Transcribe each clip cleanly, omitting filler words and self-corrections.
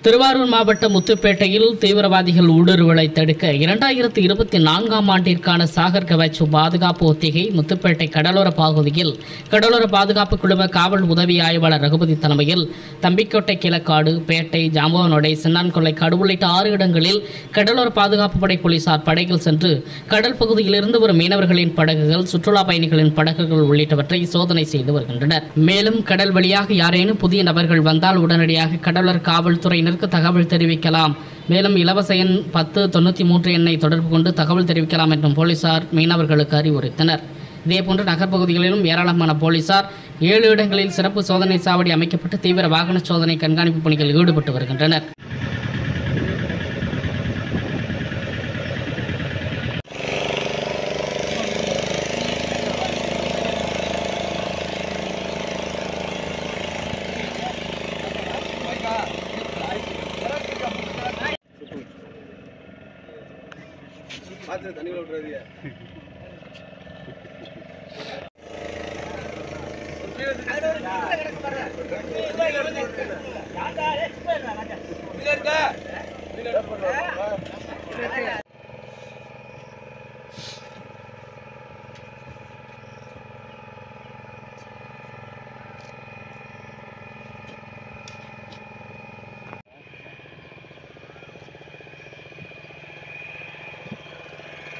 திருவாரூர் மாவட்டம் முத்துப்பேட்டையில் தீவிரவாதிகள் ஊடுருவலை தடுக்க 2024ஆம் ஆண்டிற்கான சாகர் கவச் பாதுகாப்பு ஒத்திகை முத்துப்பேட்டை கடலோர பகுதியில் கடலோர பாதுகாப்பு குழும காவல் உதவி ஆய்வாளர் ரகுபதி தலைமையில் தம்பிக்கோட்டை கிழக்காடு, பேட்டை, ஜாம்பவனோடை, சின்னான்கொல்லைக்காடு உள்ளிட்ட 6 இடங்களில் கடலோர பாதுகாப்பு படை போலீசார் படைகள் சென்று கடல் பகுதியிலிருந்து வரும் மீனவர்களின் படகுகள், சுற்றுலா பயணிகளின் படகுகள் உள்ளிட்டவற்றை சோதனை செய்து வருகின்றனர். மேலும் கடல் வழியாக யாரேனும் புதிய நபர்கள் வந்தால் உடனடியாக கடலோர காவல்துறையினர் தகவல் தெரிவிக்கலாம். மேலும் இலவச எண் 1093 எண்ணை தொடர்பு கொண்டு தகவல் தெரிவிக்கலாம் என்றும் போலீசார் மீனவர்களுக்கு அறிவுறுத்தினர். இதேபோன்று நகர்ப்பகுதிகளிலும் ஏராளமான போலீசார் 7 இடங்களில் சிறப்பு சோதனை சாவடி அமைக்கப்பட்டு தீவிர வாகன சோதனை கண்காணிப்பு பணிகளில் ஈடுபட்டு வருகின்றனர். தண்ணி விட்டுறாதீங்க.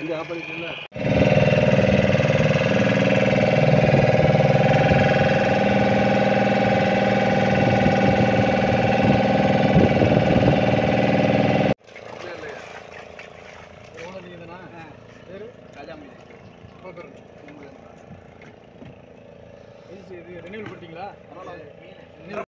இந்த ஆப்பரேஷன்ல